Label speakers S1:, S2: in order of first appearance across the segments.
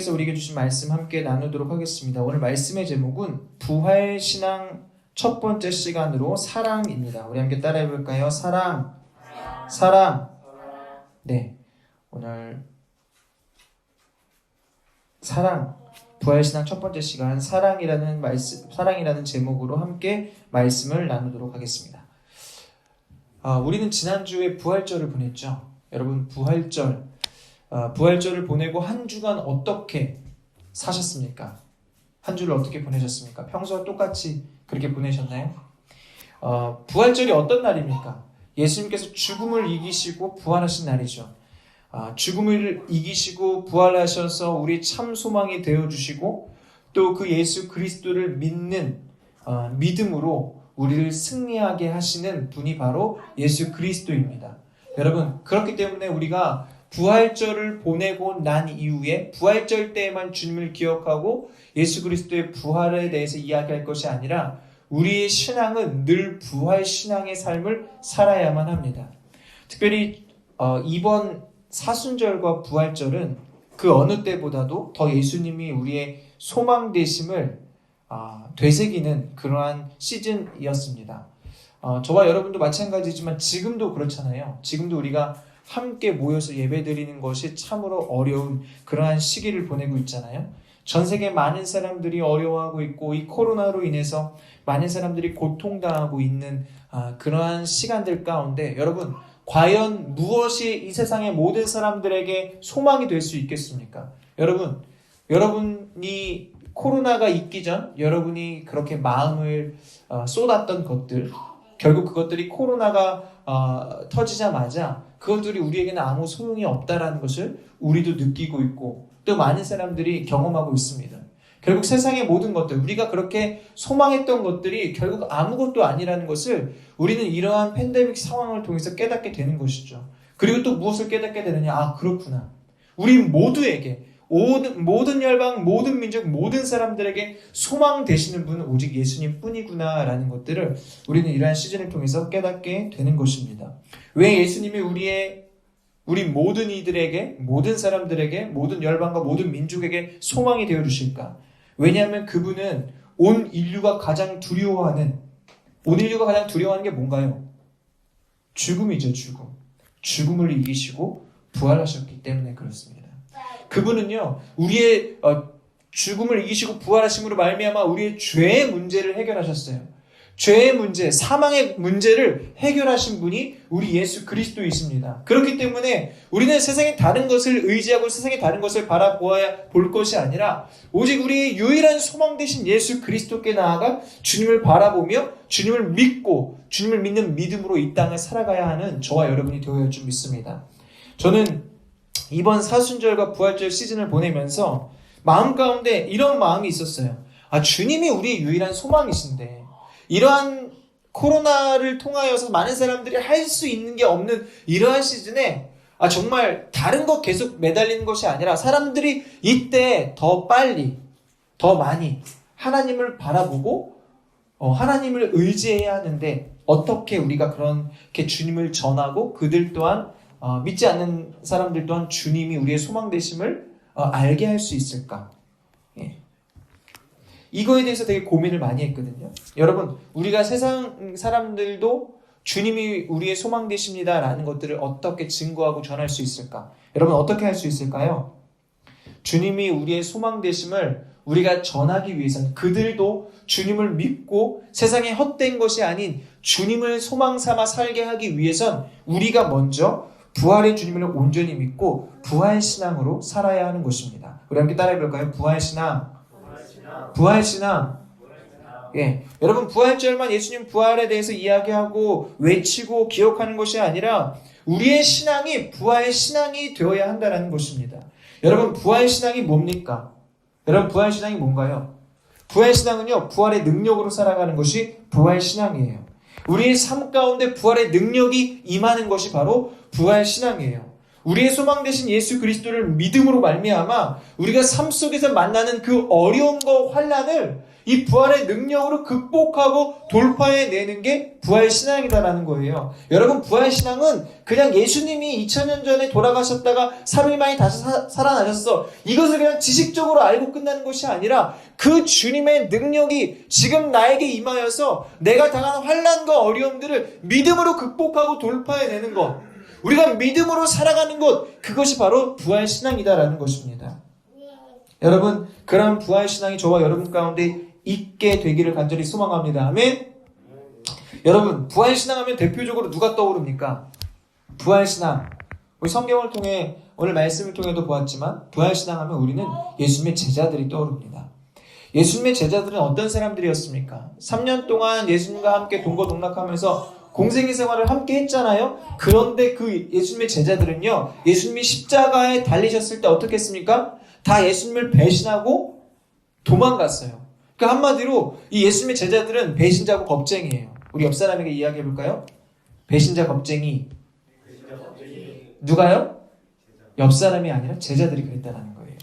S1: 하나님께서 우리에게 주신 말씀 함께 나누도록 하겠습니다. 오늘 말씀의 제목은 부활신앙 첫 번째 시간으로 사랑입니다. 우리 함께 따라해 볼까요? 사랑. 네, 오늘 사랑, 부활신앙 첫 번째 시간 사랑이라는 제목으로 함께 말씀을 나누도록 하겠습니다. 우리는 지난주에 부활절을 보냈죠. 여러분, 부활절을 보내고 한 주간 어떻게 사셨습니까? 한 주를 어떻게 보내셨습니까? 평소와 똑같이 그렇게 보내셨나요? 부활절이 어떤 날입니까? 예수님께서 죽음을 이기시고 부활하신 날이죠. 죽음을 이기시고 부활하셔서 우리 참 소망이 되어주시고 또 그 예수 그리스도를 믿는 믿음으로 우리를 승리하게 하시는 분이 바로 예수 그리스도입니다. 여러분, 그렇기 때문에 우리가 부활절을 보내고 난 이후에 부활절 때에만 주님을 기억하고 예수 그리스도의 부활에 대해서 이야기할 것이 아니라 우리의 신앙은 늘 부활신앙의 삶을 살아야만 합니다. 특별히 이번 사순절과 부활절은 그 어느 때보다도 더 예수님이 우리의 소망 되심을 되새기는 그러한 시즌이었습니다. 저와 여러분도 마찬가지지만 지금도 그렇잖아요. 지금도 우리가 함께 모여서 예배드리는 것이 참으로 어려운 그러한 시기를 보내고 있잖아요. 전 세계 많은 사람들이 어려워하고 있고 이 코로나로 인해서 많은 사람들이 고통당하고 있는 그러한 시간들 가운데 여러분, 과연 무엇이 이 세상의 모든 사람들에게 소망이 될 수 있겠습니까? 여러분이 코로나가 있기 전 여러분이 그렇게 마음을 쏟았던 것들, 결국 그것들이 코로나가 터지자마자 그것들이 우리에게는 아무 소용이 없다라는 것을 우리도 느끼고 있고 또 많은 사람들이 경험하고 있습니다. 결국 세상의 모든 것들, 우리가 그렇게 소망했던 것들이 결국 아무것도 아니라는 것을 우리는 이러한 팬데믹 상황을 통해서 깨닫게 되는 것이죠. 그리고 또 무엇을 깨닫게 되느냐? 그렇구나. 우리 모두에게, 모든 열방, 모든 민족, 모든 사람들에게 소망 되시는 분은 오직 예수님 뿐이구나 라는 것들을 우리는 이러한 시즌을 통해서 깨닫게 되는 것입니다. 왜 예수님이 우리 모든 이들에게, 모든 사람들에게, 모든 열방과 모든 민족에게 소망이 되어 주실까? 왜냐하면 그분은 온 인류가 가장 두려워하는 게 뭔가요? 죽음이죠, 죽음. 죽음을 이기시고 부활하셨기 때문에 그렇습니다. 그분은요, 우리의 죽음을 이기시고 부활하심으로 말미암아 우리의 죄의 문제를 해결하셨어요. 죄의 문제, 사망의 문제를 해결하신 분이 우리 예수 그리스도이십니다. 그렇기 때문에 우리는 세상의 다른 것을 의지하고 세상의 다른 것을 바라보아야 볼 것이 아니라 오직 우리의 유일한 소망 되신 예수 그리스도께 나아가 주님을 바라보며 주님을 믿고 주님을 믿는 믿음으로 이 땅을 살아가야 하는 저와 여러분이 되어야 할 줄 믿습니다. 저는 이번 사순절과 부활절 시즌을 보내면서 마음 가운데 이런 마음이 있었어요. 주님이 우리의 유일한 소망이신데 이러한 코로나를 통하여서 많은 사람들이 할 수 있는 게 없는 이러한 시즌에 정말 다른 것 계속 매달리는 것이 아니라 사람들이 이때 더 빨리, 더 많이 하나님을 바라보고 하나님을 의지해야 하는데 어떻게 우리가 그렇게 주님을 전하고 그들 또한 믿지 않는 사람들 또한 주님이 우리의 소망 되심을 알게 할 수 있을까? 이거에 대해서 되게 고민을 많이 했거든요. 여러분, 우리가 세상 사람들도 주님이 우리의 소망 되십니다 라는 것들을 어떻게 증거하고 전할 수 있을까? 여러분, 어떻게 할 수 있을까요? 주님이 우리의 소망 되심을 우리가 전하기 위해서는 그들도 주님을 믿고 세상에 헛된 것이 아닌 주님을 소망 삼아 살게 하기 위해선 우리가 먼저 부활의 주님을 온전히 믿고 부활신앙으로 살아야 하는 것입니다. 우리 함께 따라해 볼까요? 부활신앙. 여러분, 부활절만 예수님 부활에 대해서 이야기하고 외치고 기억하는 것이 아니라 우리의 신앙이 부활의 신앙이 되어야 한다는 것입니다. 여러분, 부활의 신앙이 뭡니까? 여러분, 부활의 신앙이 뭔가요? 부활의 신앙은요, 부활의 능력으로 살아가는 것이 부활의 신앙이에요. 우리의 삶 가운데 부활의 능력이 임하는 것이 바로 부활의 신앙이에요. 우리의 소망 되신 예수 그리스도를 믿음으로 말미암아 우리가 삶 속에서 만나는 그 어려움과 환난을 이 부활의 능력으로 극복하고 돌파해내는 게 부활신앙이다라는 거예요. 여러분, 부활신앙은 그냥 예수님이 2000년 전에 돌아가셨다가 3일 만에 다시 살아나셨어, 이것을 그냥 지식적으로 알고 끝나는 것이 아니라 그 주님의 능력이 지금 나에게 임하여서 내가 당한 환난과 어려움들을 믿음으로 극복하고 돌파해내는 것, 우리가 믿음으로 살아가는 것, 그것이 바로 부활신앙이다라는 것입니다. 여러분, 그런 부활신앙이 저와 여러분 가운데 있게 되기를 간절히 소망합니다. 아멘. 여러분, 부활신앙하면 대표적으로 누가 떠오릅니까? 부활신앙, 우리 성경을 통해 오늘 말씀을 통해도 보았지만 부활신앙하면 우리는 예수님의 제자들이 떠오릅니다. 예수님의 제자들은 어떤 사람들이었습니까? 3년 동안 예수님과 함께 동거동락하면서 공생애 생활을 함께 했잖아요. 그런데 그 예수님의 제자들은요, 예수님이 십자가에 달리셨을 때 어떻게 했습니까? 다 예수님을 배신하고 도망갔어요. 그러니까 한마디로 이 예수님의 제자들은 배신자고 겁쟁이에요. 우리 옆 사람에게 이야기해 볼까요? 배신자, 겁쟁이. 누가요? 옆 사람이 아니라 제자들이 그랬다는 거예요.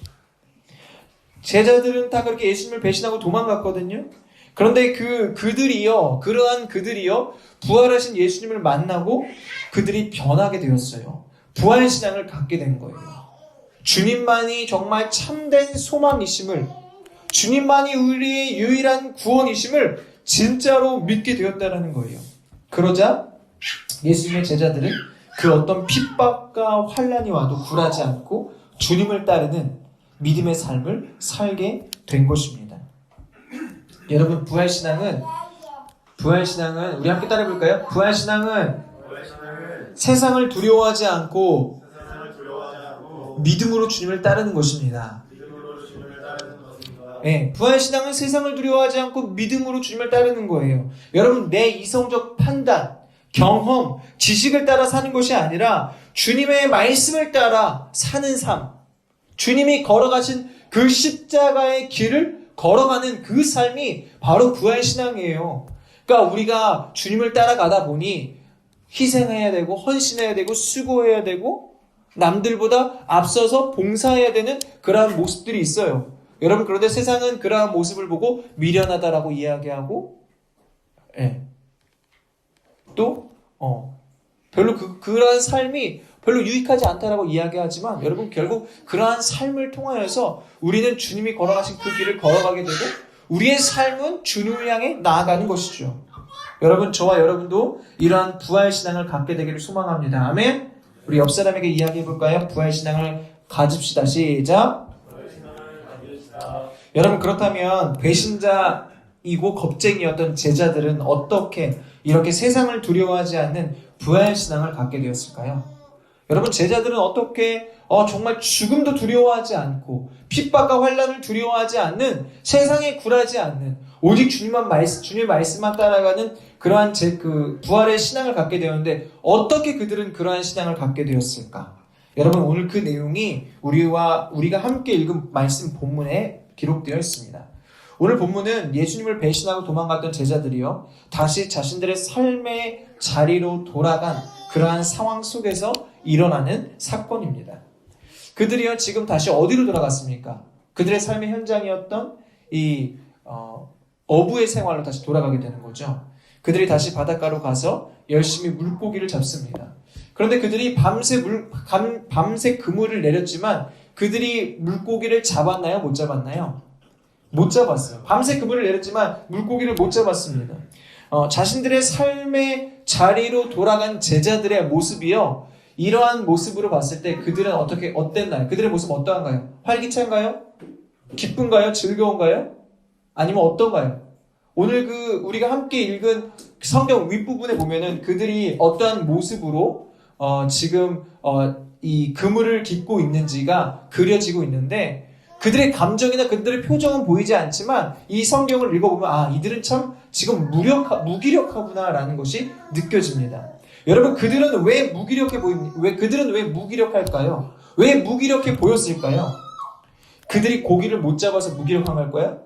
S1: 제자들은 다 그렇게 예수님을 배신하고 도망갔거든요. 그런데 그러한 그들이요, 부활하신 예수님을 만나고 그들이 변하게 되었어요. 부활신앙을 갖게 된 거예요. 주님만이 정말 참된 소망이심을, 주님만이 우리의 유일한 구원이심을 진짜로 믿게 되었다는 거예요. 그러자 예수님의 제자들은 그 어떤 핍박과 환난이 와도 굴하지 않고 주님을 따르는 믿음의 삶을 살게 된 것입니다. 여러분, 부활신앙은 우리 함께 따라해 볼까요? 부활신앙은 세상을 두려워하지 않고 믿음으로 주님을 따르는 것입니다. 네, 부활신앙은 세상을 두려워하지 않고 믿음으로 주님을 따르는 거예요. 여러분, 내 이성적 판단, 경험, 지식을 따라 사는 것이 아니라 주님의 말씀을 따라 사는 삶, 주님이 걸어가신 그 십자가의 길을 걸어가는 그 삶이 바로 부활신앙이에요. 그러니까 우리가 주님을 따라가다 보니 희생해야 되고 헌신해야 되고 수고해야 되고 남들보다 앞서서 봉사해야 되는 그러한 모습들이 있어요. 여러분, 그런데 세상은 그러한 모습을 보고 미련하다라고 이야기하고, 또 별로 그러한 삶이 별로 유익하지 않다라고 이야기하지만, 여러분, 결국 그러한 삶을 통하여서 우리는 주님이 걸어가신 그 길을 걸어가게 되고 우리의 삶은 주님을 향해 나아가는 것이죠. 여러분, 저와 여러분도 이러한 부활신앙을 갖게 되기를 소망합니다. 아멘. 우리 옆 사람에게 이야기해 볼까요? 부활신앙을 가집시다. 시작. 여러분, 그렇다면 배신자이고 겁쟁이였던 제자들은 어떻게 이렇게 세상을 두려워하지 않는 부활신앙을 갖게 되었을까요? 여러분, 제자들은 어떻게 정말 죽음도 두려워하지 않고 핍박과 환난을 두려워하지 않는, 세상에 굴하지 않는, 오직 주님의 말씀만 따라가는 그러한 부활의 신앙을 갖게 되었는데, 어떻게 그들은 그러한 신앙을 갖게 되었을까? 여러분, 오늘 그 내용이 우리가 함께 읽은 말씀 본문에 기록되어 있습니다. 오늘 본문은 예수님을 배신하고 도망갔던 제자들이요, 다시 자신들의 삶의 자리로 돌아간 그러한 상황 속에서 일어나는 사건입니다. 그들이요, 지금 다시 어디로 돌아갔습니까? 그들의 삶의 현장이었던 이 어부의 생활로 다시 돌아가게 되는 거죠. 그들이 다시 바닷가로 가서 열심히 물고기를 잡습니다. 그런데 그들이 밤새 그물을 내렸지만 그들이 물고기를 잡았나요? 못 잡았나요? 못 잡았어요. 밤새 그물을 내렸지만 물고기를 못 잡았습니다. 자신들의 삶의 자리로 돌아간 제자들의 모습이요, 이러한 모습으로 봤을 때 그들은 어땠나요? 그들의 모습은 어떠한가요? 활기찬가요? 기쁜가요? 즐거운가요? 아니면 어떤가요? 오늘 우리가 함께 읽은 성경 윗부분에 보면은 그들이 어떠한 모습으로 지금 이 그물을 깃고 있는지가 그려지고 있는데, 그들의 감정이나 그들의 표정은 보이지 않지만 이 성경을 읽어보면 이들은 참 지금 무기력하구나라는 것이 느껴집니다. 여러분, 그들은 왜 무기력할까요? 왜 무기력해 보였을까요? 그들이 고기를 못 잡아서 무기력한 걸까요?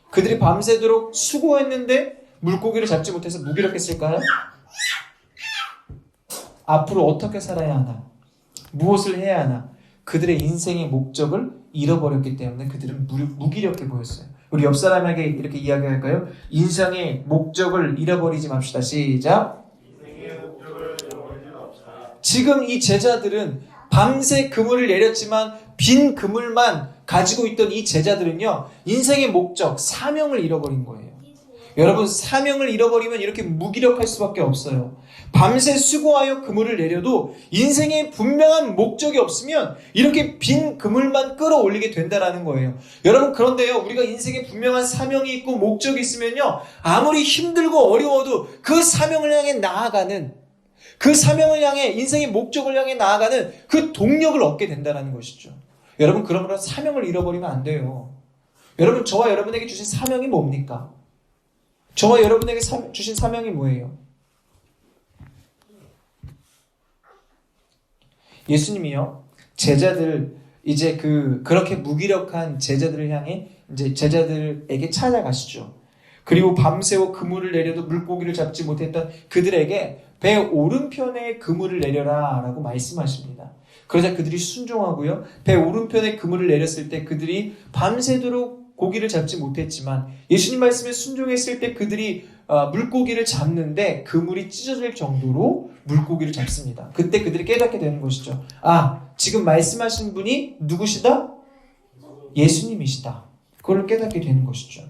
S1: 그들이 밤새도록 수고했는데 물고기를 잡지 못해서 무기력했을까요? 앞으로 어떻게 살아야 하나? 무엇을 해야 하나? 그들의 인생의 목적을 잃어버렸기 때문에 그들은 무기력해 보였어요. 우리 옆 사람에게 이렇게 이야기할까요? 인생의 목적을 잃어버리지 맙시다. 시작. 지금 이 제자들은 밤새 그물을 내렸지만 빈 그물만 가지고 있던 이 제자들은요, 인생의 목적, 사명을 잃어버린 거예요. 여러분, 사명을 잃어버리면 이렇게 무기력할 수밖에 없어요. 밤새 수고하여 그물을 내려도 인생에 분명한 목적이 없으면 이렇게 빈 그물만 끌어올리게 된다는 거예요. 여러분, 그런데요, 우리가 인생에 분명한 사명이 있고 목적이 있으면요, 아무리 힘들고 어려워도 그 사명을 향해 나아가는, 그 사명을 향해, 인생의 목적을 향해 나아가는 그 동력을 얻게 된다는 것이죠. 여러분, 그러므로 사명을 잃어버리면 안 돼요. 여러분, 저와 여러분에게 주신 사명이 뭡니까? 저와 여러분에게 주신 사명이 뭐예요? 예수님이요, 제자들, 이제 그렇게 무기력한 제자들을 향해 이제 제자들에게 찾아가시죠. 그리고 밤새워 그물을 내려도 물고기를 잡지 못했던 그들에게 배 오른편에 그물을 내려라 라고 말씀하십니다. 그러자 그들이 순종하고요, 배 오른편에 그물을 내렸을 때 그들이 밤새도록 고기를 잡지 못했지만 예수님 말씀에 순종했을 때 그들이 물고기를 잡는데 그물이 찢어질 정도로 물고기를 잡습니다. 그때 그들이 깨닫게 되는 것이죠. 아, 지금 말씀하신 분이 누구시다? 예수님이시다. 그걸 깨닫게 되는 것이죠.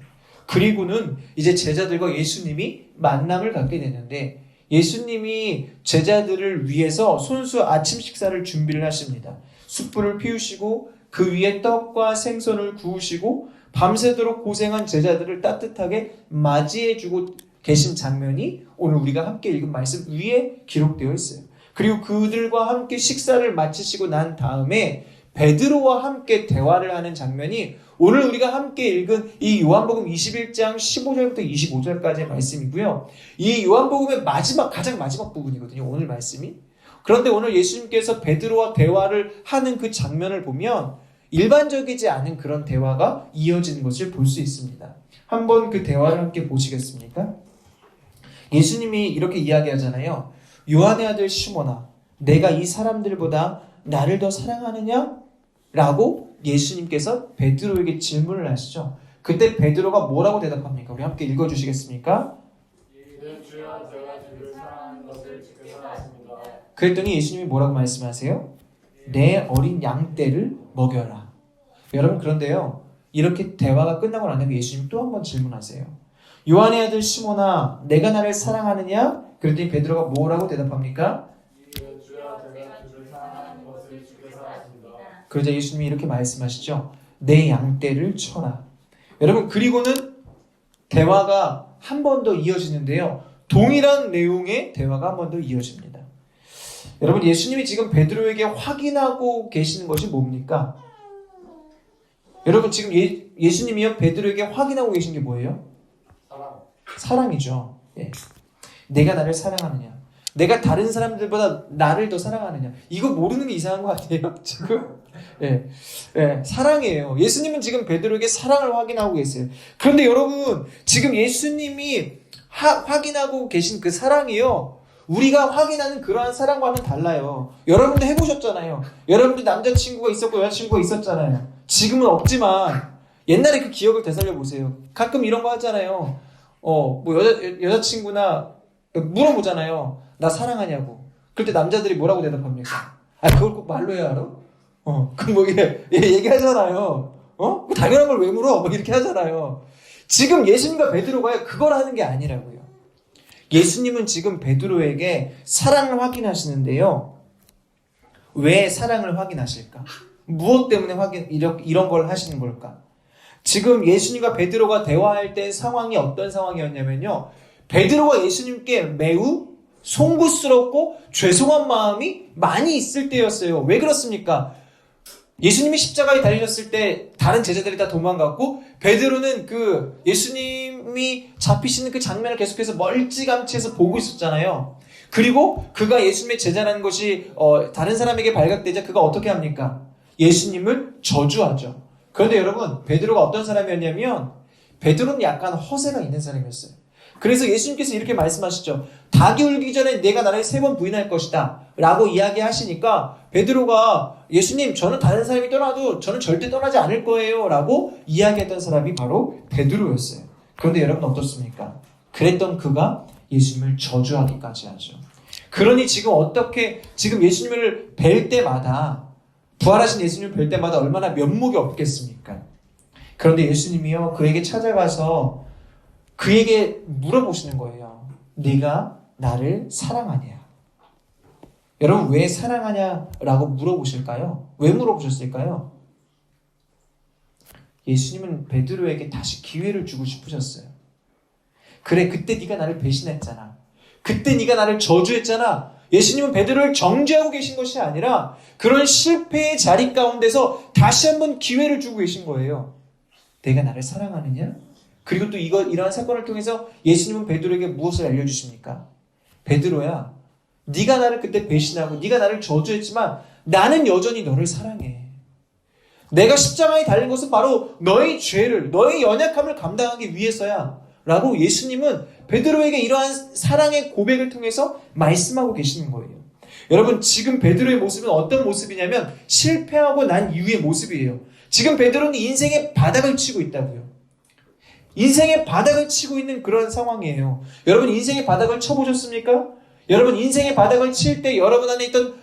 S1: 그리고는 이제 제자들과 예수님이 만남을 갖게 되는데, 예수님이 제자들을 위해서 손수 아침 식사를 준비를 하십니다. 숯불을 피우시고 그 위에 떡과 생선을 구우시고 밤새도록 고생한 제자들을 따뜻하게 맞이해주고 계신 장면이 오늘 우리가 함께 읽은 말씀 위에 기록되어 있어요. 그리고 그들과 함께 식사를 마치시고 난 다음에 베드로와 함께 대화를 하는 장면이 오늘 우리가 함께 읽은 이 요한복음 21장 15절부터 25절까지의 말씀이고요. 이 요한복음의 가장 마지막 부분이거든요, 오늘 말씀이. 그런데 오늘 예수님께서 베드로와 대화를 하는 그 장면을 보면 일반적이지 않은 그런 대화가 이어지는 것을 볼 수 있습니다. 한번 그 대화를 함께 보시겠습니까? 예수님이 이렇게 이야기하잖아요. 요한의 아들 시몬아, 내가 이 사람들보다 나를 더 사랑하느냐? 라고 예수님께서 베드로에게 질문을 하시죠. 그때 베드로가 뭐라고 대답합니까? 우리 함께 읽어주시겠습니까? 주여, 제가 주를 사랑하는 것을 지켜서 아십니다. 그랬더니 예수님이 뭐라고 말씀하세요? 내 어린 양떼를 먹여라. 여러분, 그런데요, 이렇게 대화가 끝나고 난 다음에 예수님이 또 한 번 질문하세요. 요한의 아들 시몬아, 내가 나를 사랑하느냐? 그랬더니 베드로가 뭐라고 대답합니까? 그러자 예수님이 이렇게 말씀하시죠. 내 양떼를 쳐라. 여러분, 그리고는 대화가 한 번 더 이어지는데요, 동일한 내용의 대화가 한 번 더 이어집니다. 여러분, 예수님이 지금 베드로에게 확인하고 계시는 것이 뭡니까? 여러분, 지금 예수님이요, 베드로에게 확인하고 계신 게 뭐예요? 사랑이죠. 예. 내가 나를 사랑하느냐? 내가 다른 사람들보다 나를 더 사랑하느냐? 이거 모르는 게 이상한 거 아니에요? 지금? 예. 예. 사랑이에요. 예수님은 지금 베드로에게 사랑을 확인하고 계세요. 그런데 여러분, 지금 예수님이 확인하고 계신 그 사랑이요, 우리가 확인하는 그러한 사랑과는 달라요. 여러분도 해보셨잖아요. 여러분도 남자친구가 있었고 여자친구가 있었잖아요. 지금은 없지만 옛날에 그 기억을 되살려 보세요. 가끔 이런 거 하잖아요. 뭐 여자친구나 물어보잖아요. 나 사랑하냐고. 그럴 때 남자들이 뭐라고 대답합니까? 아, 그걸 꼭 말로 해야 알아? 그럼 뭐 얘기하잖아요. 당연한 걸 왜 물어? 뭐 이렇게 하잖아요. 지금 예수님과 베드로가 그걸 하는 게 아니라고요. 예수님은 지금 베드로에게 사랑을 확인하시는데요. 왜 사랑을 확인하실까? 무엇 때문에 이런 걸 하시는 걸까? 지금 예수님과 베드로가 대화할 때 상황이 어떤 상황이었냐면요, 베드로가 예수님께 매우 송구스럽고 죄송한 마음이 많이 있을 때였어요. 왜 그렇습니까? 예수님이 십자가에 달리셨을 때 다른 제자들이 다 도망갔고, 베드로는 그 예수님이 잡히시는 그 장면을 계속해서 멀찌감치해서 보고 있었잖아요. 그리고 그가 예수님의 제자라는 것이 다른 사람에게 발각되자 그가 어떻게 합니까? 예수님을 저주하죠. 그런데 여러분, 베드로가 어떤 사람이었냐면, 베드로는 약간 허세가 있는 사람이었어요. 그래서 예수님께서 이렇게 말씀하시죠. 닭이 울기 전에 내가 나를 3번 부인할 것이다 라고 이야기하시니까 베드로가 예수님 저는 다른 사람이 떠나도 저는 절대 떠나지 않을 거예요 라고 이야기했던 사람이 바로 베드로였어요. 그런데 여러분 어떻습니까? 그랬던 그가 예수님을 저주하기까지 하죠. 그러니 지금 예수님을 뵐 때마다 부활하신 예수님을 뵐 때마다 얼마나 면목이 없겠습니까? 그런데 예수님이요 그에게 찾아가서 그에게 물어보시는 거예요. 네가 나를 사랑하냐? 여러분 왜 사랑하냐라고 물어보실까요? 왜 물어보셨을까요? 예수님은 베드로에게 다시 기회를 주고 싶으셨어요. 그래 그때 네가 나를 배신했잖아. 그때 네가 나를 저주했잖아. 예수님은 베드로를 정죄하고 계신 것이 아니라 그런 실패의 자리 가운데서 다시 한번 기회를 주고 계신 거예요. 내가 나를 사랑하느냐? 그리고 또 이러한 사건을 통해서 예수님은 베드로에게 무엇을 알려주십니까? 베드로야, 네가 나를 그때 배신하고 네가 나를 저주했지만 나는 여전히 너를 사랑해. 내가 십자가에 달린 것은 바로 너의 죄를, 너의 연약함을 감당하기 위해서야 라고 예수님은 베드로에게 이러한 사랑의 고백을 통해서 말씀하고 계시는 거예요. 여러분 지금 베드로의 모습은 어떤 모습이냐면 실패하고 난 이후의 모습이에요. 지금 베드로는 인생의 바닥을 치고 있다고요. 인생의 바닥을 치고 있는 그런 상황이에요. 여러분 인생의 바닥을 쳐보셨습니까? 여러분 인생의 바닥을 칠 때 여러분 안에 있던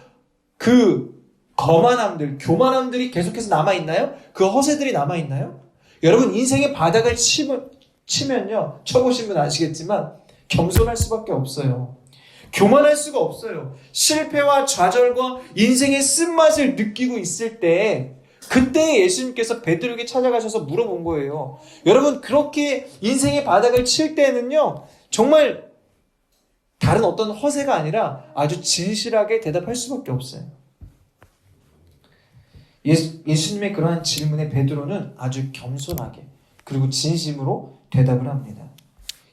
S1: 그 거만함들, 교만함들이 계속해서 남아있나요? 그 허세들이 남아있나요? 여러분 인생의 바닥을 치면요, 쳐보신 분 아시겠지만 겸손할 수밖에 없어요. 교만할 수가 없어요. 실패와 좌절과 인생의 쓴맛을 느끼고 있을 때 그때 예수님께서 베드로에게 찾아가셔서 물어본 거예요. 여러분 그렇게 인생의 바닥을 칠 때는요 정말 다른 어떤 허세가 아니라 아주 진실하게 대답할 수밖에 없어요. 예수님의 그러한 질문에 베드로는 아주 겸손하게 그리고 진심으로 대답을 합니다.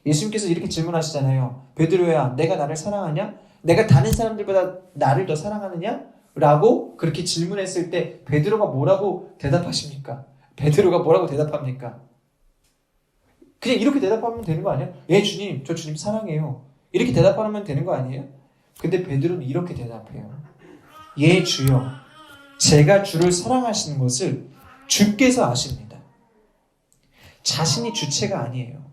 S1: 예수님께서 이렇게 질문하시잖아요. 베드로야, 내가 나를 사랑하냐? 내가 다른 사람들보다 나를 더 사랑하느냐? 라고 그렇게 질문했을 때 베드로가 뭐라고 대답하십니까? 베드로가 뭐라고 대답합니까? 그냥 이렇게 대답하면 되는 거 아니에요? 예 주님, 저 주님 사랑해요. 이렇게 대답하면 되는 거 아니에요? 근데 베드로는 이렇게 대답해요. 예 주여, 제가 주를 사랑하시는 것을 주께서 아십니다. 자신이 주체가 아니에요.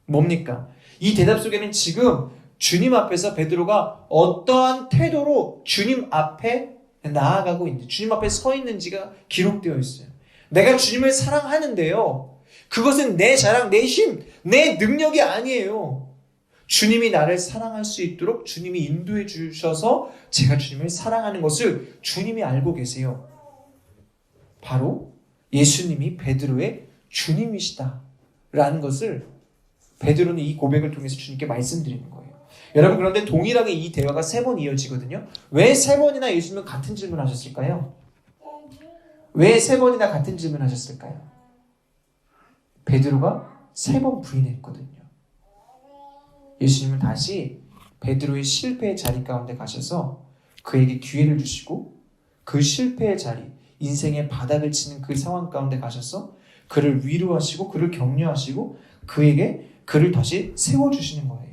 S1: 뭡니까? 이 대답 속에는 지금 주님 앞에서 베드로가 어떠한 태도로 주님 앞에 나아가고 있는지, 주님 앞에 서 있는지가 기록되어 있어요. 내가 주님을 사랑하는데요, 그것은 내 자랑, 내 힘, 내 능력이 아니에요. 주님이 나를 사랑할 수 있도록 주님이 인도해 주셔서 제가 주님을 사랑하는 것을 주님이 알고 계세요. 바로 예수님이 베드로의 주님이시다라는 것을 베드로는 이 고백을 통해서 주님께 말씀드리는 거예요. 여러분 그런데 동일하게 이 대화가 3번 이어지거든요. 왜 3번이나 예수님은 같은 질문을 하셨을까요? 왜 3번이나 같은 질문을 하셨을까요? 베드로가 3번 부인했거든요. 예수님은 다시 베드로의 실패의 자리 가운데 가셔서 그에게 기회를 주시고 그 실패의 자리, 인생의 바닥을 치는 그 상황 가운데 가셔서 그를 위로하시고 그를 격려하시고 그를 다시 세워주시는 거예요.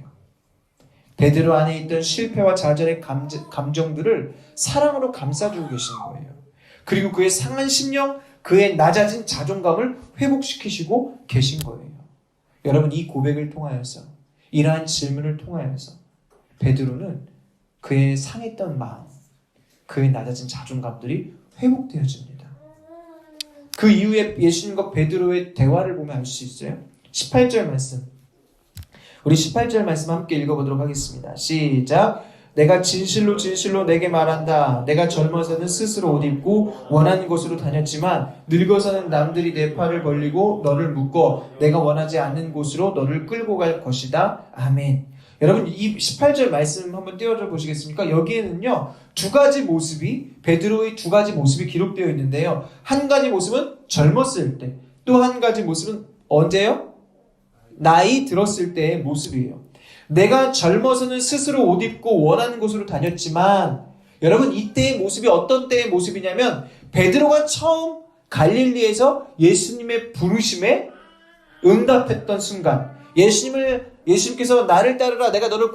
S1: 베드로 안에 있던 실패와 좌절의 감정들을 사랑으로 감싸주고 계시는 거예요. 그리고 그의 상한 심령, 그의 낮아진 자존감을 회복시키시고 계신 거예요. 여러분 이 고백을 통하여서, 이러한 질문을 통하여서 베드로는 그의 상했던 마음, 그의 낮아진 자존감들이 회복되어집니다. 그 이후에 예수님과 베드로의 대화를 보면 알 수 있어요. 18절 말씀, 우리 18절 말씀 함께 읽어보도록 하겠습니다. 시작. 내가 진실로 진실로 내게 말한다. 내가 젊어서는 스스로 옷 입고 원하는 곳으로 다녔지만 늙어서는 남들이 내 팔을 벌리고 너를 묶어 내가 원하지 않는 곳으로 너를 끌고 갈 것이다. 아멘. 여러분 이 18절 말씀 한번 띄워줘 보시겠습니까? 여기에는요 베드로의 두 가지 모습이 기록되어 있는데요. 한 가지 모습은 젊었을 때, 또 한 가지 모습은 언제요? 나이 들었을 때의 모습이에요. 내가 젊어서는 스스로 옷 입고 원하는 곳으로 다녔지만, 여러분 이때의 모습이 어떤 때의 모습이냐면 베드로가 처음 갈릴리에서 예수님의 부르심에 응답했던 순간, 예수님께서 나를 따르라, 내가 너를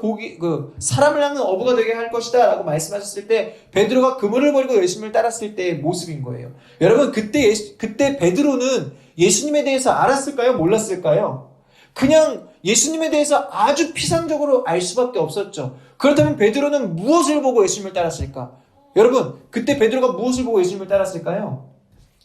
S1: 사람을 향한 어부가 되게 할 것이다 라고 말씀하셨을 때 베드로가 그물을 버리고 예수님을 따랐을 때의 모습인 거예요. 여러분, 그때 베드로는 예수님에 대해서 알았을까요? 몰랐을까요? 그냥 예수님에 대해서 아주 피상적으로 알 수밖에 없었죠. 그렇다면 베드로는 무엇을 보고 예수님을 따랐을까? 여러분, 그때 베드로가 무엇을 보고 예수님을 따랐을까요?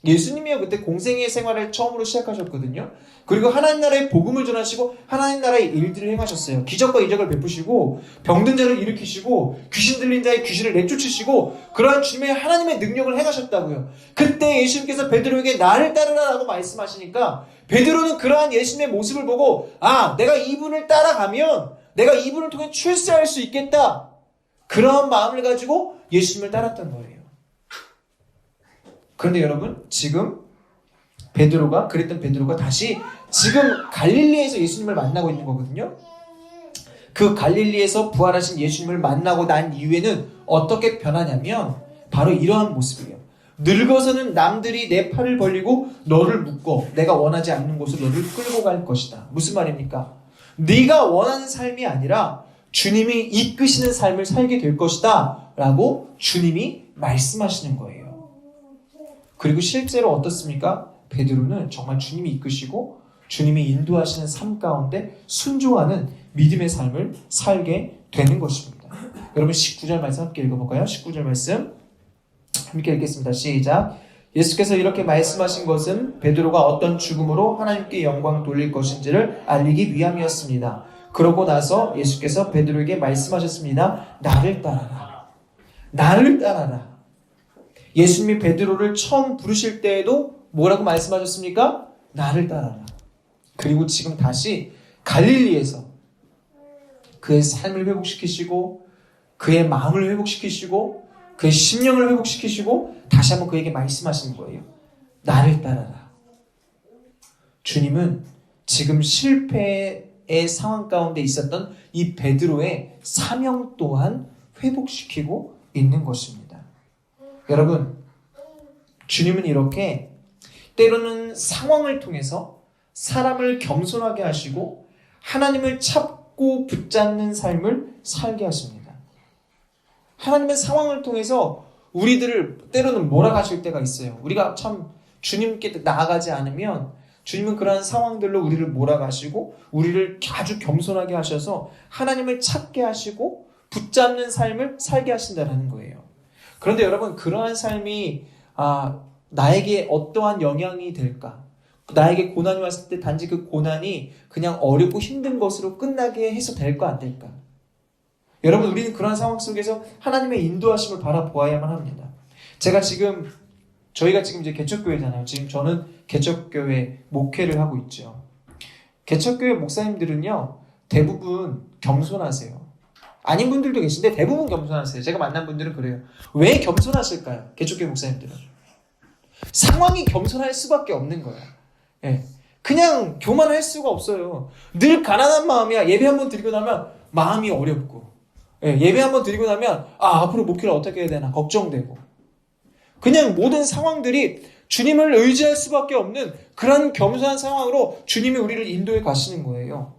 S1: 예수님이요, 그때 공생의 생활을 처음으로 시작하셨거든요. 그리고 하나님 나라의 복음을 전하시고 하나님 나라의 일들을 행하셨어요. 기적과 이적을 베푸시고 병든 자를 일으키시고 귀신 들린 자의 귀신을 내쫓으시고 그러한 주님의 하나님의 능력을 행하셨다고요. 그때 예수님께서 베드로에게 나를 따르라라고 말씀하시니까 베드로는 그러한 예수님의 모습을 보고 내가 이분을 따라가면 내가 이분을 통해 출세할 수 있겠다. 그러한 마음을 가지고 예수님을 따랐던 거예요. 그런데 여러분, 지금 그랬던 베드로가 다시 지금 갈릴리에서 예수님을 만나고 있는 거거든요. 그 갈릴리에서 부활하신 예수님을 만나고 난 이후에는 어떻게 변하냐면 바로 이러한 모습이에요. 늙어서는 남들이 내 팔을 벌리고 너를 묶어 내가 원하지 않는 곳으로 너를 끌고 갈 것이다. 무슨 말입니까? 네가 원하는 삶이 아니라 주님이 이끄시는 삶을 살게 될 것이다 라고 주님이 말씀하시는 거예요. 그리고 실제로 어떻습니까? 베드로는 정말 주님이 이끄시고 주님이 인도하시는 삶 가운데 순종하는 믿음의 삶을 살게 되는 것입니다. 여러분, 19절 말씀 함께 읽어볼까요? 19절 말씀 함께 읽겠습니다. 시작. 예수께서 이렇게 말씀하신 것은 베드로가 어떤 죽음으로 하나님께 영광 돌릴 것인지를 알리기 위함이었습니다. 그러고 나서 예수께서 베드로에게 말씀하셨습니다. 나를 따라라. 나를 따라라. 예수님이 베드로를 처음 부르실 때에도 뭐라고 말씀하셨습니까? 나를 따라라. 그리고 지금 다시 갈릴리에서 그의 삶을 회복시키시고 그의 마음을 회복시키시고 그의 심령을 회복시키시고 다시 한번 그에게 말씀하시는 거예요. 나를 따라라. 주님은 지금 실패의 상황 가운데 있었던 이 베드로의 사명 또한 회복시키고 있는 것입니다. 여러분, 주님은 이렇게 때로는 상황을 통해서 사람을 겸손하게 하시고 하나님을 찾고 붙잡는 삶을 살게 하십니다. 하나님의 상황을 통해서 우리들을 때로는 몰아가실 때가 있어요. 우리가 참 주님께 나아가지 않으면 주님은 그러한 상황들로 우리를 몰아가시고 우리를 아주 겸손하게 하셔서 하나님을 찾게 하시고 붙잡는 삶을 살게 하신다는 거예요. 그런데 여러분, 그러한 삶이 나에게 어떠한 영향이 될까? 나에게 고난이 왔을 때 단지 그 고난이 그냥 어렵고 힘든 것으로 끝나게 해서 될까 안 될까? 여러분, 우리는 그러한 상황 속에서 하나님의 인도하심을 바라보아야만 합니다. 저희가 지금 이제 개척교회잖아요. 지금 저는 개척교회 목회를 하고 있죠. 개척교회 목사님들은요, 대부분 겸손하세요. 아닌 분들도 계신데 대부분 겸손하세요. 제가 만난 분들은 그래요. 왜 겸손하실까요? 개척교회 목사님들은. 상황이 겸손할 수밖에 없는 거예요. 예. 그냥 교만할 수가 없어요. 늘 가난한 마음이야. 예배 한번 드리고 나면 마음이 어렵고, 예배 한번 드리고 나면 앞으로 목회를 어떻게 해야 되나 걱정되고, 그냥 모든 상황들이 주님을 의지할 수밖에 없는 그런 겸손한 상황으로 주님이 우리를 인도해 가시는 거예요.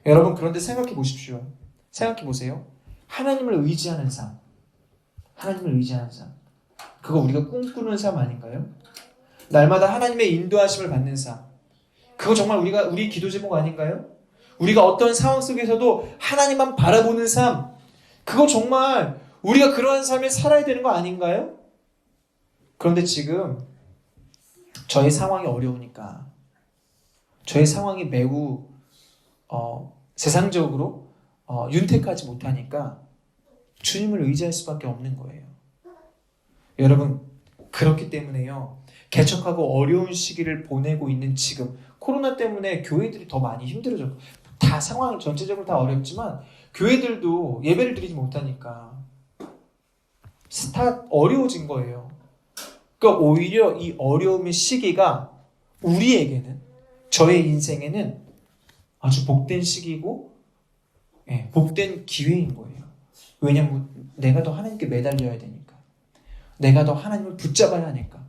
S1: 여러분, 그런데 생각해 보십시오. 생각해 보세요. 하나님을 의지하는 삶. 하나님을 의지하는 삶. 그거 우리가 꿈꾸는 삶 아닌가요? 날마다 하나님의 인도하심을 받는 삶. 그거 정말 우리 기도 제목 아닌가요? 우리가 어떤 상황 속에서도 하나님만 바라보는 삶. 그거 정말 우리가 그러한 삶을 살아야 되는 거 아닌가요? 그런데 지금 저의 상황이 어려우니까, 저의 상황이 매우 세상적으로 윤택하지 못하니까 주님을 의지할 수밖에 없는 거예요. 여러분, 그렇기 때문에요, 개척하고 어려운 시기를 보내고 있는 지금 코로나 때문에 교회들이 더 많이 힘들어졌고, 다 상황 전체적으로 다 어렵지만 교회들도 예배를 드리지 못하니까 다 어려워진 거예요. 그러니까 오히려 이 어려움의 시기가 우리에게는, 저의 인생에는 아주 복된 시기고 복된 기회인 거예요. 왜냐하면 내가 더 하나님께 매달려야 되니까, 내가 더 하나님을 붙잡아야 하니까,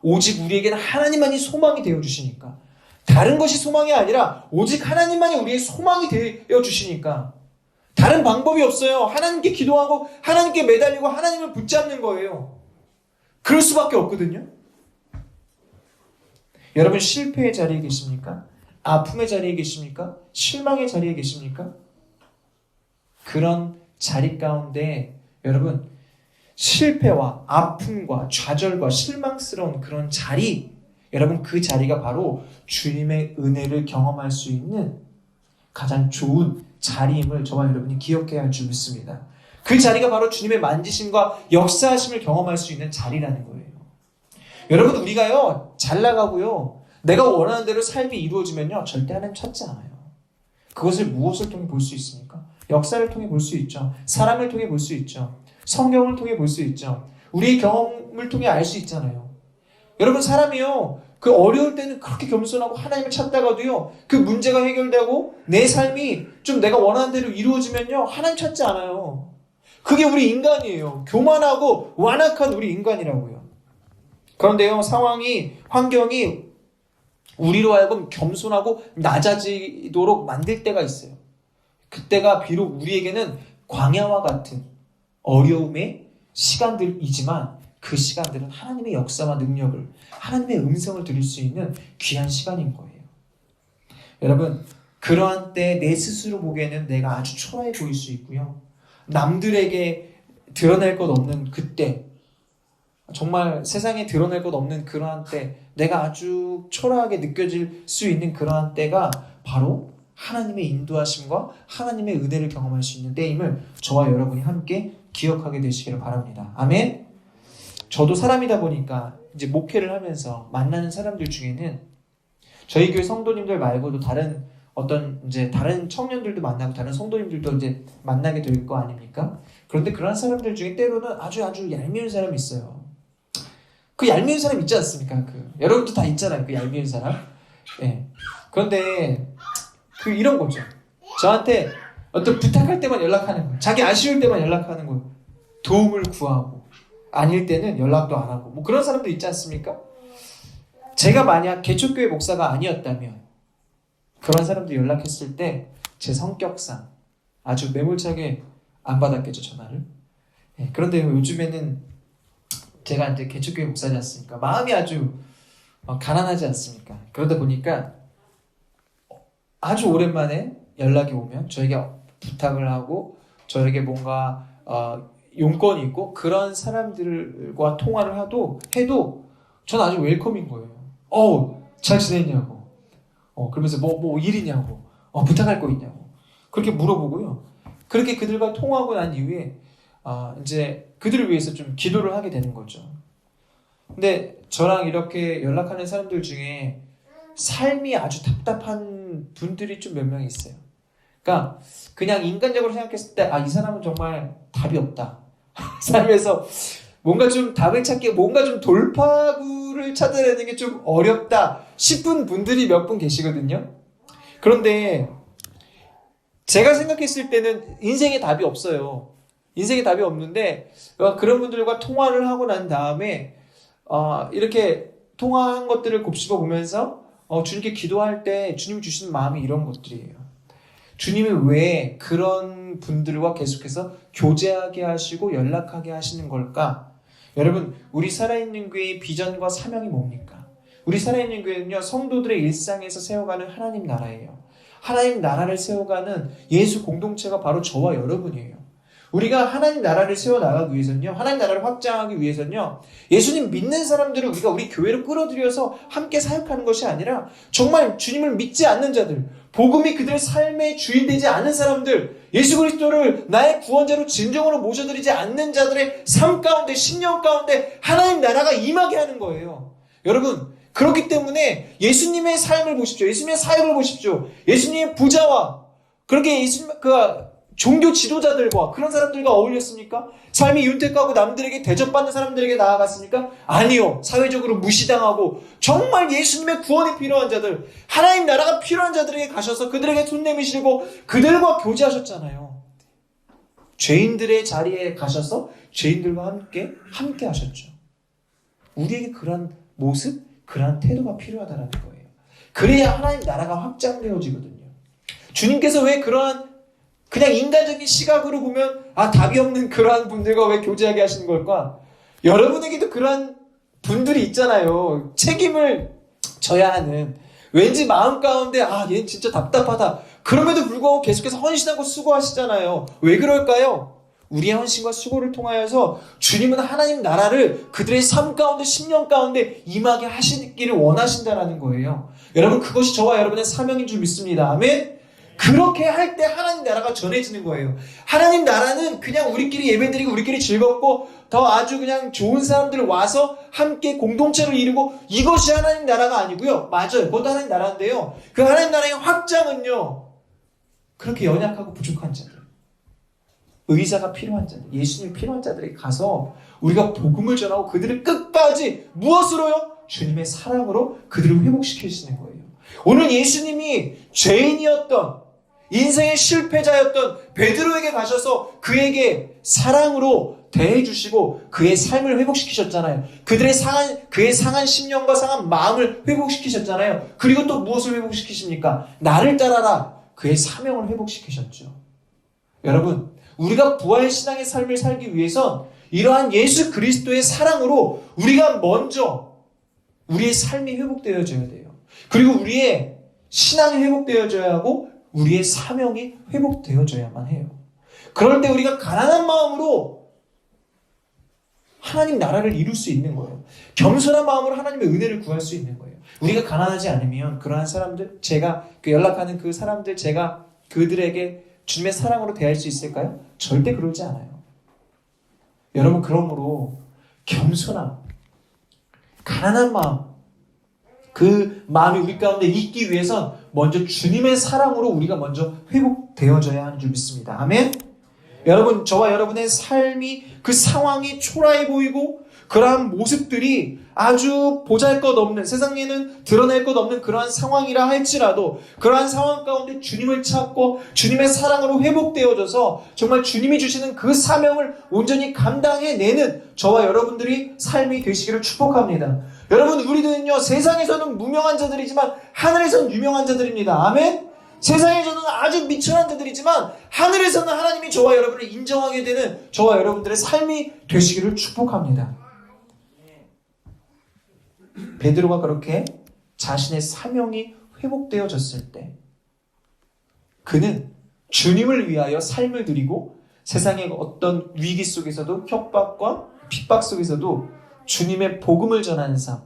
S1: 오직 우리에게는 하나님만이 소망이 되어주시니까, 다른 것이 소망이 아니라 오직 하나님만이 우리의 소망이 되어 주시니까 다른 방법이 없어요. 하나님께 기도하고 하나님께 매달리고 하나님을 붙잡는 거예요. 그럴 수밖에 없거든요. 여러분 실패의 자리에 계십니까? 아픔의 자리에 계십니까? 실망의 자리에 계십니까? 그런 자리 가운데 여러분 실패와 아픔과 좌절과 실망스러운 그런 자리, 여러분 그 자리가 바로 주님의 은혜를 경험할 수 있는 가장 좋은 자리임을 저와 여러분이 기억해야 할 줄 믿습니다. 그 자리가 바로 주님의 만지심과 역사하심을 경험할 수 있는 자리라는 거예요. 여러분 우리가요 잘 나가고요 내가 원하는 대로 삶이 이루어지면요 절대 하나님 찾지 않아요. 그것을 무엇을 통해 볼 수 있습니까? 역사를 통해 볼 수 있죠. 사람을 통해 볼 수 있죠. 성경을 통해 볼 수 있죠. 우리의 경험을 통해 알 수 있잖아요. 여러분 사람이요 그 어려울 때는 그렇게 겸손하고 하나님을 찾다가도요 그 문제가 해결되고 내 삶이 좀 내가 원하는 대로 이루어지면요 하나님 찾지 않아요. 그게 우리 인간이에요. 교만하고 완악한 우리 인간이라고요. 그런데요 상황이 환경이 우리로 하여금 겸손하고 낮아지도록 만들 때가 있어요. 그때가 비록 우리에게는 광야와 같은 어려움의 시간들이지만 그 시간들은 하나님의 역사와 능력을, 하나님의 음성을 들을 수 있는 귀한 시간인 거예요. 여러분, 그러한 때 내 스스로 보기에는 내가 아주 초라해 보일 수 있고요. 남들에게 드러낼 것 없는 그때, 정말 세상에 드러낼 것 없는 그러한 때, 내가 아주 초라하게 느껴질 수 있는 그러한 때가 바로 하나님의 인도하심과 하나님의 은혜를 경험할 수 있는 때임을 저와 여러분이 함께 기억하게 되시기를 바랍니다. 아멘. 저도 사람이다 보니까 이제 목회를 하면서 만나는 사람들 중에는 저희 교회 성도님들 말고도 다른 어떤 이제 다른 청년들도 만나고 다른 성도님들도 이제 만나게 될 거 아닙니까? 그런데 그런 사람들 중에 때로는 아주 얄미운 사람이 있어요. 그 얄미운 사람 있지 않습니까? 여러분도 다 있잖아요. 그 얄미운 사람. 예. 그런데 이런 거죠. 저한테 어떤 부탁할 때만 연락하는 거예요. 자기 아쉬울 때만 연락하는 거예요. 도움을 구하고 아닐 때는 연락도 안 하고 뭐 그런 사람도 있지 않습니까? 제가 만약 개척교회 목사가 아니었다면 그런 사람들 연락했을 때 제 성격상 아주 매몰차게 안 받았겠죠, 전화를. 예. 그런데 요즘에는 제가 이제 개척교회 목사지 않습니까? 마음이 아주 가난하지 않습니까? 그러다 보니까 아주 오랜만에 연락이 오면 저에게 부탁을 하고 저에게 뭔가 용건이 있고 그런 사람들과 통화를 해도 전 아주 웰컴인 거예요. 잘 지냈냐고. 그러면서 뭐 일이냐고. 부탁할 거 있냐고. 그렇게 물어보고요. 그렇게 그들과 통화하고 난 이후에 이제 그들을 위해서 좀 기도를 하게 되는 거죠. 근데 저랑 이렇게 연락하는 사람들 중에 삶이 아주 답답한 분들이 좀 몇 명 있어요. 그러니까 그냥 인간적으로 생각했을 때 이 사람은 정말 답이 없다. 삶에서 뭔가 좀 답을 찾기, 뭔가 좀 돌파구를 찾아내는 게 좀 어렵다 싶은 분들이 몇 분 계시거든요. 그런데 제가 생각했을 때는 인생에 답이 없어요. 인생에 답이 없는데 그런 분들과 통화를 하고 난 다음에 이렇게 통화한 것들을 곱씹어 보면서 주님께 기도할 때 주님 주시는 마음이 이런 것들이에요. 주님이 왜 그런 분들과 계속해서 교제하게 하시고 연락하게 하시는 걸까? 여러분, 우리 살아있는 교회의 비전과 사명이 뭡니까? 우리 살아있는 교회는요, 성도들의 일상에서 세워가는 하나님 나라예요. 하나님 나라를 세워가는 예수 공동체가 바로 저와 여러분이에요. 우리가 하나님 나라를 세워나가기 위해서는요, 하나님 나라를 확장하기 위해서는요, 예수님 믿는 사람들을 우리가 우리 교회로 끌어들여서 함께 사역하는 것이 아니라 정말 주님을 믿지 않는 자들, 복음이 그들의 삶의 주인 되지 않은 사람들, 예수 그리스도를 나의 구원자로 진정으로 모셔드리지 않는 자들의 삶 가운데, 신령 가운데 하나님 나라가 임하게 하는 거예요. 여러분, 그렇기 때문에 예수님의 삶을 보십시오. 예수님의 사역을 보십시오. 예수님의 부자와 그렇게 예수님 종교 지도자들과 그런 사람들과 어울렸습니까? 삶이 윤택하고 남들에게 대접받는 사람들에게 나아갔습니까? 아니요. 사회적으로 무시당하고 정말 예수님의 구원이 필요한 자들, 하나님 나라가 필요한 자들에게 가셔서 그들에게 손 내미시고 그들과 교제하셨잖아요. 죄인들의 자리에 가셔서 죄인들과 함께 하셨죠. 우리에게 그런 모습, 그런 태도가 필요하다는 거예요. 그래야 하나님 나라가 확장되어지거든요. 주님께서 왜 그러한 그냥 인간적인 시각으로 보면 답이 없는 그러한 분들과 왜 교제하게 하시는 걸까? 여러분에게도 그러한 분들이 있잖아요. 책임을 져야 하는, 왠지 마음 가운데 얘는 진짜 답답하다. 그럼에도 불구하고 계속해서 헌신하고 수고하시잖아요. 왜 그럴까요? 우리의 헌신과 수고를 통하여서 주님은 하나님 나라를 그들의 삶 가운데 10년 가운데 임하게 하시기를 원하신다라는 거예요. 여러분, 그것이 저와 여러분의 사명인 줄 믿습니다. 아멘. 그렇게 할 때 하나님 나라가 전해지는 거예요. 하나님 나라는 그냥 우리끼리 예배드리고 우리끼리 즐겁고 더 아주 그냥 좋은 사람들 와서 함께 공동체를 이루고 이것이 하나님 나라가 아니고요. 맞아요. 그것도 하나님 나라인데요. 그 하나님 나라의 확장은요. 그렇게 연약하고 부족한 자들, 의사가 필요한 자들, 예수님이 필요한 자들에게 가서 우리가 복음을 전하고 그들을 끝까지 무엇으로요? 주님의 사랑으로 그들을 회복시키시는 거예요. 오늘 예수님이 죄인이었던 인생의 실패자였던 베드로에게 가셔서 그에게 사랑으로 대해주시고 그의 삶을 회복시키셨잖아요. 그의 상한 심령과 상한 마음을 회복시키셨잖아요. 그리고 또 무엇을 회복시키십니까? 나를 따라라. 그의 사명을 회복시키셨죠. 여러분, 우리가 부활신앙의 삶을 살기 위해선 이러한 예수 그리스도의 사랑으로 우리가 먼저 우리의 삶이 회복되어져야 돼요. 그리고 우리의 신앙이 회복되어져야 하고 우리의 사명이 회복되어져야만 해요. 그럴 때 우리가 가난한 마음으로 하나님 나라를 이룰 수 있는 거예요. 겸손한 마음으로 하나님의 은혜를 구할 수 있는 거예요. 우리가 가난하지 않으면 그러한 사람들, 제가 연락하는 그 사람들, 제가 그들에게 주님의 사랑으로 대할 수 있을까요? 절대 그러지 않아요. 여러분, 그러므로 겸손함, 가난한 마음, 그 마음이 우리 가운데 있기 위해선 먼저 주님의 사랑으로 우리가 먼저 회복되어져야 하는 줄 믿습니다. 아멘? 여러분, 저와 여러분의 삶이 그 상황이 초라해 보이고 그러한 모습들이 아주 보잘것없는, 세상에는 드러낼 것 없는 그러한 상황이라 할지라도 그러한 상황 가운데 주님을 찾고 주님의 사랑으로 회복되어져서 정말 주님이 주시는 그 사명을 온전히 감당해내는 저와 여러분들이 삶이 되시기를 축복합니다. 여러분, 우리들은요, 세상에서는 무명한 자들이지만 하늘에서는 유명한 자들입니다. 아멘? 세상에서는 아주 미천한 자들이지만 하늘에서는 하나님이 저와 여러분을 인정하게 되는 저와 여러분들의 삶이 되시기를 축복합니다. 베드로가 그렇게 자신의 사명이 회복되어졌을 때 그는 주님을 위하여 삶을 드리고 세상의 어떤 위기 속에서도 협박과 핍박 속에서도 주님의 복음을 전하는 삶,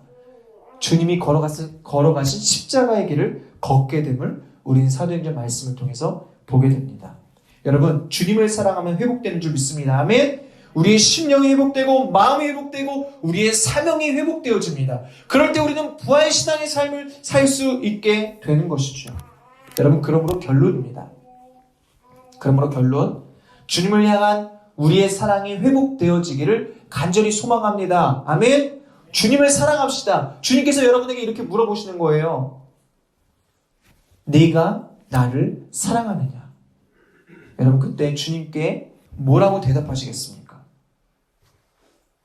S1: 주님이 걸어가신 십자가의 길을 걷게 됨을 우리는 사도행전 말씀을 통해서 보게 됩니다. 여러분, 주님을 사랑하면 회복되는 줄 믿습니다. 아멘. 우리의 심령이 회복되고 마음이 회복되고 우리의 사명이 회복되어집니다. 그럴 때 우리는 부활신앙의 삶을 살 수 있게 되는 것이죠. 여러분, 그러므로 결론입니다. 그러므로 결론, 주님을 향한 우리의 사랑이 회복되어지기를 간절히 소망합니다. 아멘. 주님을 사랑합시다. 주님께서 여러분에게 이렇게 물어보시는 거예요. 네가 나를 사랑하느냐? 여러분, 그때 주님께 뭐라고 대답하시겠습니까?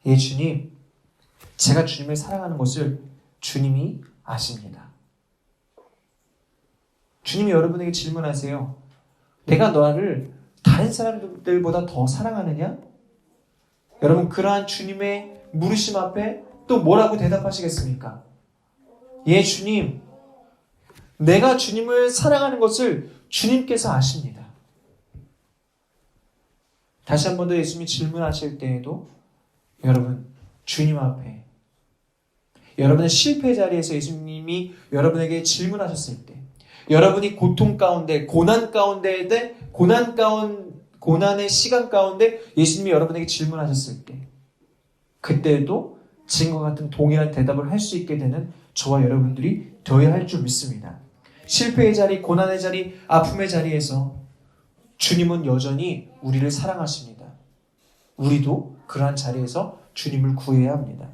S1: 예, 주님, 제가 주님을 사랑하는 것을 주님이 아십니다. 주님이 여러분에게 질문하세요. 내가 너를 다른 사람들보다 더 사랑하느냐? 여러분, 그러한 주님의 물으심 앞에 또 뭐라고 대답하시겠습니까? 예, 주님, 내가 주님을 사랑하는 것을 주님께서 아십니다. 다시 한 번 더 예수님이 질문하실 때에도 여러분, 주님 앞에 여러분의 실패 자리에서 예수님이 여러분에게 질문하셨을 때, 여러분이 고통 가운데, 고난 가운데, 고난의 시간 가운데 예수님이 여러분에게 질문하셨을 때, 그때도 지금과 같은 동일한 대답을 할 수 있게 되는 저와 여러분들이 되어야 할 줄 믿습니다. 실패의 자리, 고난의 자리, 아픔의 자리에서 주님은 여전히 우리를 사랑하십니다. 우리도 그러한 자리에서 주님을 구해야 합니다.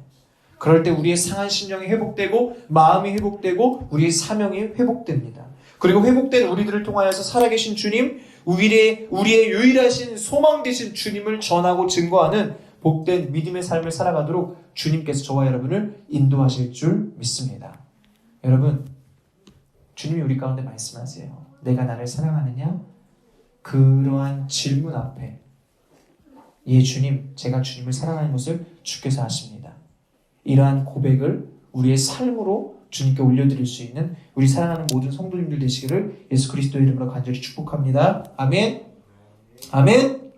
S1: 그럴 때 우리의 상한 심령이 회복되고 마음이 회복되고 우리의 사명이 회복됩니다. 그리고 회복된 우리들을 통하여서 살아계신 주님, 우리의 유일하신 소망 되신 주님을 전하고 증거하는 복된 믿음의 삶을 살아가도록 주님께서 저와 여러분을 인도하실 줄 믿습니다. 여러분, 주님이 우리 가운데 말씀하세요. 내가 나를 사랑하느냐? 그러한 질문 앞에 예 주님, 제가 주님을 사랑하는 것을 주께서 아십니다. 이러한 고백을 우리의 삶으로 주님께 올려드릴 수 있는 우리 사랑하는 모든 성도님들 되시기를 예수 그리스도의 이름으로 간절히 축복합니다. 아멘. 아멘.